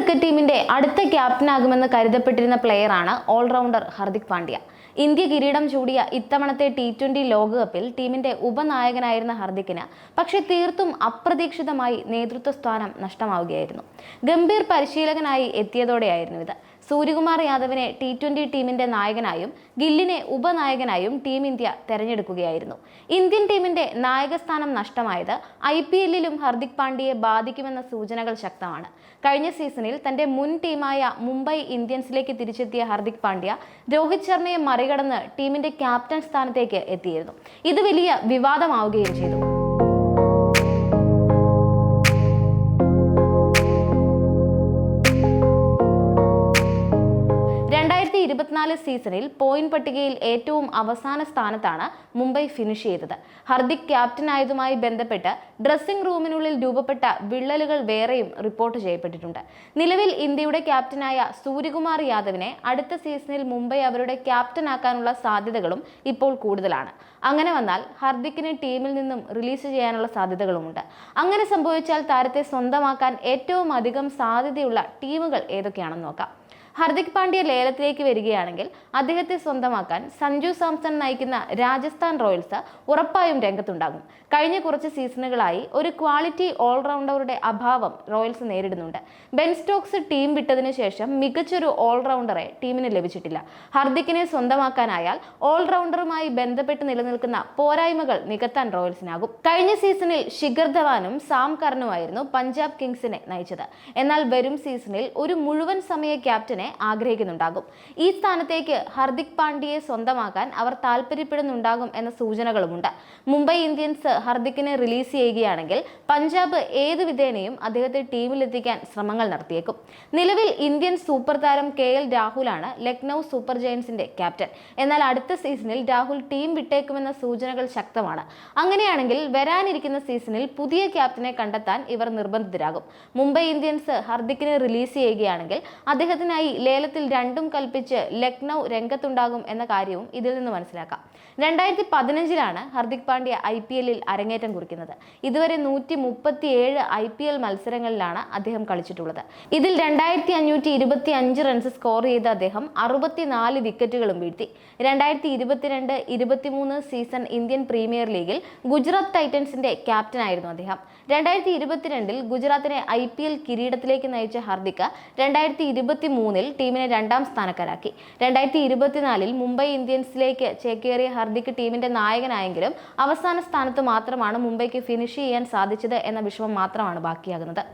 Cricket ടീമിന്റെ അടുത്ത ക്യാപ്റ്റനാകുമെന്ന് കരുതപ്പെട്ടിരുന്ന പ്ലെയറാണ് ഓൾറൗണ്ടർ ഹർദിക് പാണ്ഡ്യ. ഇന്ത്യ കിരീടം ചൂടിയ ഇത്തവണത്തെ T20 ലോകകപ്പിൽ ടീമിന്റെ ഉപനായകനായിരുന്ന ഹർദിക്കിന് പക്ഷേ തീർത്തും അപ്രതീക്ഷിതമായി നേതൃത്വ സ്ഥാനം നഷ്ടമാവുകയായിരുന്നു. ഗംഭീർ പരിശീലകനായി എത്തിയതോടെയായിരുന്നു ഇത്. സൂര്യകുമാർ യാദവിനെ T20 ടീമിന്റെ നായകനായും ഗില്ലിനെ ഉപനായകനായും ടീം ഇന്ത്യ തെരഞ്ഞെടുക്കുകയായിരുന്നു. ഇന്ത്യൻ ടീമിന്റെ നായകസ്ഥാനം നഷ്ടമായത് IPL-ലും ഹർദിക് പാണ്ഡ്യയെ ബാധിക്കുമെന്ന സൂചനകൾ ശക്തമാണ്. കഴിഞ്ഞ സീസണിൽ തന്റെ മുൻ ടീമായ മുംബൈ ഇന്ത്യൻസിലേക്ക് തിരിച്ചെത്തിയ ഹർദിക് പാണ്ഡ്യ രോഹിത് ശർമ്മയെ മറികടന്ന് ടീമിന്റെ ക്യാപ്റ്റൻ സ്ഥാനത്തേക്ക് എത്തിയിരുന്നു. ഇത് വലിയ വിവാദമാവുകയും ചെയ്തു. സീസണിൽ പോയിന്റ് പട്ടികയിൽ ഏറ്റവും അവസാന സ്ഥാനത്താണ് മുംബൈ ഫിനിഷ് ചെയ്തത്. ഹർദിക് ക്യാപ്റ്റനായതുമായി ബന്ധപ്പെട്ട് ഡ്രസ്സിംഗ് റൂമിനുള്ളിൽ രൂപപ്പെട്ട വിള്ളലുകൾ വേറെയും റിപ്പോർട്ട് ചെയ്യപ്പെട്ടിട്ടുണ്ട്. നിലവിൽ ഇന്ത്യയുടെ ക്യാപ്റ്റനായ സൂര്യകുമാർ യാദവിനെ അടുത്ത സീസണിൽ മുംബൈ അവരുടെ ക്യാപ്റ്റനാക്കാനുള്ള സാധ്യതകളും ഇപ്പോൾ കൂടുതലാണ്. അങ്ങനെ വന്നാൽ ഹർദിക്കിനെ ടീമിൽ നിന്നും റിലീസ് ചെയ്യാനുള്ള സാധ്യതകളുമുണ്ട്. അങ്ങനെ സംഭവിച്ചാൽ താരത്തെ സ്വന്തമാക്കാൻ ഏറ്റവും അധികം സാധ്യതയുള്ള ടീമുകൾ ഏതൊക്കെയാണെന്ന് നോക്കാം. ഹർദിക് പാണ്ഡ്യ ലേലത്തിലേക്ക് വരികയാണെങ്കിൽ അദ്ദേഹത്തെ സ്വന്തമാക്കാൻ സഞ്ജു സാംസൺ നയിക്കുന്ന രാജസ്ഥാൻ റോയൽസ് ഉറപ്പായും രംഗത്തുണ്ടാകും. കഴിഞ്ഞ കുറച്ച് സീസണുകളായി ഒരു ക്വാളിറ്റി ഓൾറൗണ്ടറുടെ അഭാവം റോയൽസ് നേരിടുന്നുണ്ട്. ബെൻ സ്റ്റോക്സ് ടീം വിട്ടതിനു ശേഷം മികച്ചൊരു ഓൾറൗണ്ടറെ ടീമിന് ലഭിച്ചിട്ടില്ല. ഹർദിക്കിനെ സ്വന്തമാക്കാനായാൽ ഓൾറൗണ്ടറുമായി ബന്ധപ്പെട്ട് നിലനിൽക്കുന്ന പോരായ്മകൾ നികത്താൻ റോയൽസിനാകും. കഴിഞ്ഞ സീസണിൽ ശിഖർ ധവാനും സാം കർണുമായിരുന്നു പഞ്ചാബ് കിങ്സിനെ നയിച്ചത്. എന്നാൽ വരും സീസണിൽ ഒരു മുഴുവൻ സമയ ക്യാപ്റ്റനെ ആഗ്രഹിക്കുന്നുണ്ടാകും. ഈ സ്ഥാനത്തേക്ക് ഹർദിക് പാണ്ഡ്യയെ സ്വന്തമാക്കാൻ അവർ താല്പര്യപ്പെടുന്നുണ്ടാകും എന്ന സൂചനകളുമുണ്ട്. മുംബൈ ഇന്ത്യൻസ് ഹർദിക്കിനെ റിലീസ് ചെയ്യുകയാണെങ്കിൽ പഞ്ചാബ് ഏത് വിധേനയും അദ്ദേഹത്തെ ടീമിലെത്തിക്കാൻ ശ്രമങ്ങൾ നടത്തിയേക്കും. നിലവിൽ ഇന്ത്യൻ സൂപ്പർ താരം KL രാഹുലാണ് ലക്നൗ സൂപ്പർ ജയൻസിന്റെ ക്യാപ്റ്റൻ. എന്നാൽ അടുത്ത സീസണിൽ രാഹുൽ ടീം വിട്ടേക്കുമെന്ന സൂചനകൾ ശക്തമാണ്. അങ്ങനെയാണെങ്കിൽ വരാനിരിക്കുന്ന സീസണിൽ പുതിയ ക്യാപ്റ്റനെ കണ്ടെത്താൻ ഇവർ നിർബന്ധിതരാകും. മുംബൈ ഇന്ത്യൻസ് ഹർദിക്കിനെ റിലീസ് ചെയ്യുകയാണെങ്കിൽ അദ്ദേഹത്തിനായി ലേലത്തിൽ രണ്ടും കൽപ്പിച്ച് ലക്നൗ രംഗത്തുണ്ടാകും എന്ന കാര്യവും ഇതിൽ നിന്ന് മനസ്സിലാക്കാം. 2015 ഹർദിക് പാണ്ഡ്യ IPL-ൽ അരങ്ങേറ്റം കുറിക്കുന്നത്. ഇതുവരെ 137 IPL മത്സരങ്ങളിലാണ് അദ്ദേഹം കളിച്ചിട്ടുള്ളത്. ഇതിൽ 2525 റൺസ് സ്കോർ ചെയ്ത അദ്ദേഹം 64 വിക്കറ്റുകളും വീഴ്ത്തി. 2022-23 സീസൺ ഇന്ത്യൻ പ്രീമിയർ ലീഗിൽ ഗുജറാത്ത് ടൈറ്റൻസിന്റെ ക്യാപ്റ്റനായിരുന്നു അദ്ദേഹം. 2022 ഗുജറാത്തിനെ IPL കിരീടത്തിലേക്ക് നയിച്ച ഹർദിക് 2023 ടീമിനെ 2ാം സ്ഥാനക്കാരാക്കി. 2024 മുംബൈ ഇന്ത്യൻസിലേക്ക് ചേക്കേറിയ ഹർദിക് ടീമിന്റെ നായകനായെങ്കിലും അവസാന സ്ഥാനത്ത് മാത്രമാണ് മുംബൈക്ക് ഫിനിഷ് ചെയ്യാൻ സാധിച്ചത് എന്ന വിഷമം മാത്രമാണ് ബാക്കിയാകുന്നത്.